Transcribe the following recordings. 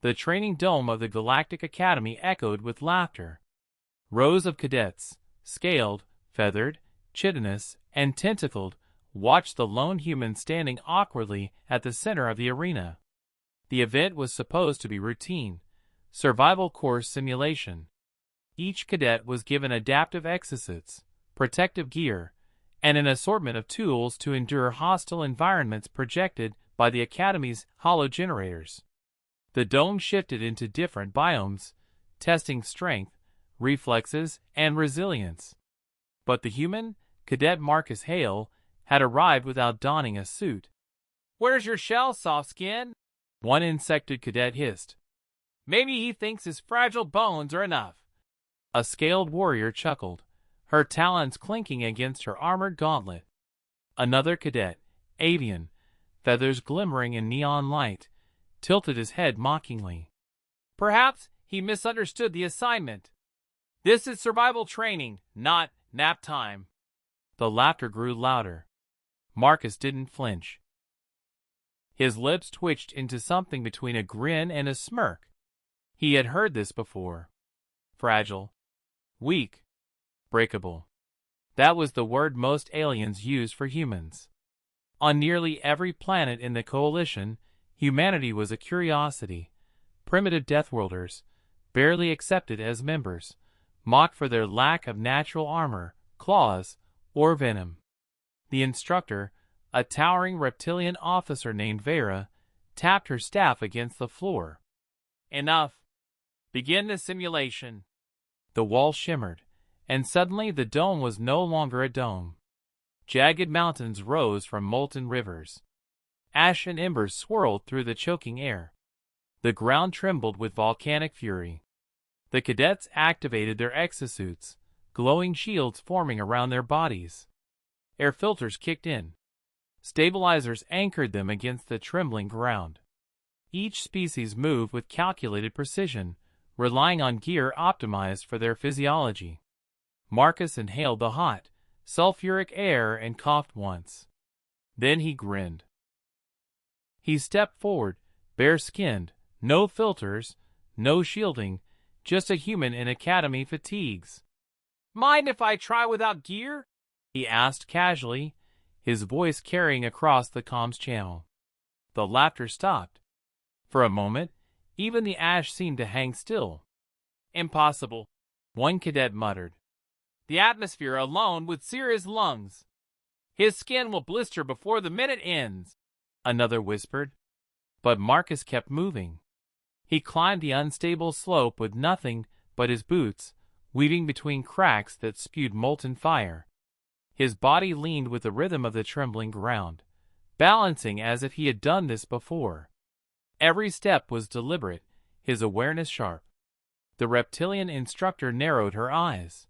The training dome of the Galactic Academy echoed with laughter. Rows of cadets, scaled, feathered, chitinous, and tentacled, watched the lone human standing awkwardly at the center of the arena. The event was supposed to be routine, survival course simulation. Each cadet was given adaptive exosuits, protective gear, and an assortment of tools to endure hostile environments projected by the Academy's hologenerators. The dome shifted into different biomes, testing strength, reflexes, and resilience. But the human, Cadet Marcus Hale, had arrived without donning a suit. "Where's your shell, soft skin?" one insected cadet hissed. "Maybe he thinks his fragile bones are enough." A scaled warrior chuckled, her talons clinking against her armored gauntlet. Another cadet, avian, feathers glimmering in neon light, tilted his head mockingly. "Perhaps he misunderstood the assignment. This is survival training, not nap time." The laughter grew louder. Marcus didn't flinch. His lips twitched into something between a grin and a smirk. He had heard this before. Fragile. Weak. Breakable. That was the word most aliens used for humans. On nearly every planet in the Coalition, humanity was a curiosity. Primitive Deathworlders, barely accepted as members, mocked for their lack of natural armor, claws, or venom. The instructor, a towering reptilian officer named Vera, tapped her staff against the floor. "Enough. Begin the simulation." The wall shimmered, and suddenly the dome was no longer a dome. Jagged mountains rose from molten rivers. Ash and embers swirled through the choking air. The ground trembled with volcanic fury. The cadets activated their exosuits, glowing shields forming around their bodies. Air filters kicked in. Stabilizers anchored them against the trembling ground. Each species moved with calculated precision, relying on gear optimized for their physiology. Marcus inhaled the hot, sulfuric air and coughed once. Then he grinned. He stepped forward, bare-skinned, no filters, no shielding, just a human in Academy fatigues. "Mind if I try without gear?" he asked casually, his voice carrying across the comms channel. The laughter stopped. For a moment, even the ash seemed to hang still. "Impossible," one cadet muttered. "The atmosphere alone would sear his lungs. His skin will blister before the minute ends," another whispered. But Marcus kept moving. He climbed the unstable slope with nothing but his boots, weaving between cracks that spewed molten fire. His body leaned with the rhythm of the trembling ground, balancing as if he had done this before. Every step was deliberate, his awareness sharp. The reptilian instructor narrowed her eyes.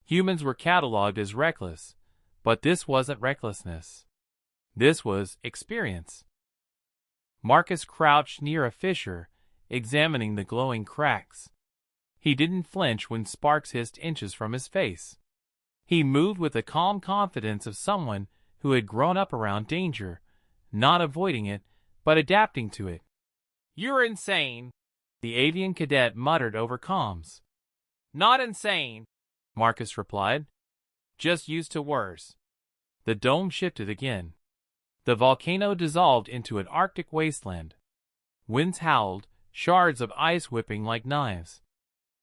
Humans were cataloged as reckless, but this wasn't recklessness. This was experience. Marcus crouched near a fissure, examining the glowing cracks. He didn't flinch when sparks hissed inches from his face. He moved with the calm confidence of someone who had grown up around danger, not avoiding it, but adapting to it. "You're insane," the avian cadet muttered over comms. "Not insane," Marcus replied. "Just used to worse." The dome shifted again. The volcano dissolved into an Arctic wasteland. Winds howled, shards of ice whipping like knives.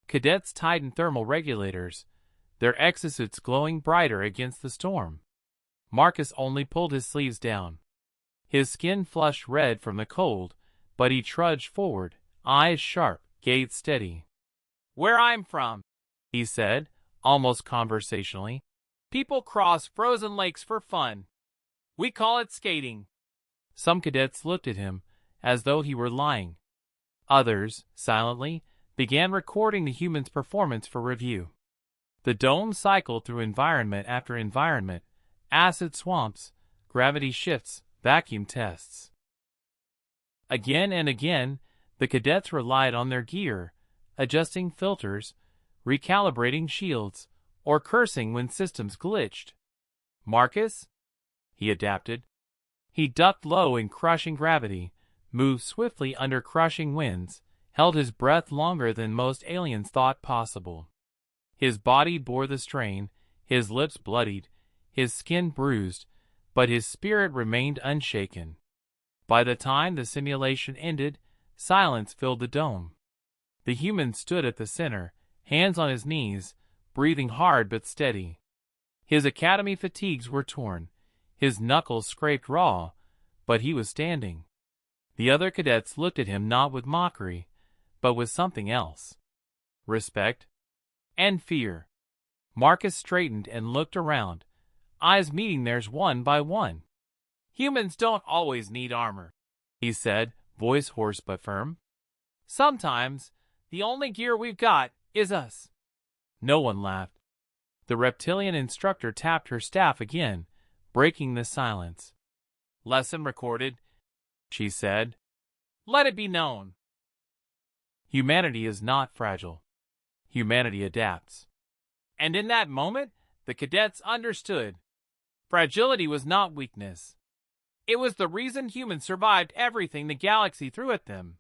Cadets tightened thermal regulators, their exosuits glowing brighter against the storm. Marcus only pulled his sleeves down. His skin flushed red from the cold, but he trudged forward, eyes sharp, gaze steady. "Where I'm from," he said, almost conversationally, "people cross frozen lakes for fun. We call it skating." Some cadets looked at him, as though he were lying. Others, silently, began recording the human's performance for review. The dome cycled through environment after environment, acid swamps, gravity shifts, vacuum tests. Again and again, the cadets relied on their gear, adjusting filters, recalibrating shields, or cursing when systems glitched. Marcus? He adapted. He ducked low in crushing gravity, moved swiftly under crushing winds, held his breath longer than most aliens thought possible. His body bore the strain, his lips bloodied, his skin bruised, but his spirit remained unshaken. By the time the simulation ended, silence filled the dome. The human stood at the center, hands on his knees, breathing hard but steady. His academy fatigues were torn, his knuckles scraped raw, but he was standing. The other cadets looked at him not with mockery, but with something else. Respect and fear. Marcus straightened and looked around, eyes meeting theirs one by one. "Humans don't always need armor," he said, voice hoarse but firm. "Sometimes, the only gear we've got is us." No one laughed. The reptilian instructor tapped her staff again, breaking the silence. "Lesson recorded," she said. "Let it be known. Humanity is not fragile. Humanity adapts." And in that moment, the cadets understood. Fragility was not weakness. It was the reason humans survived everything the galaxy threw at them.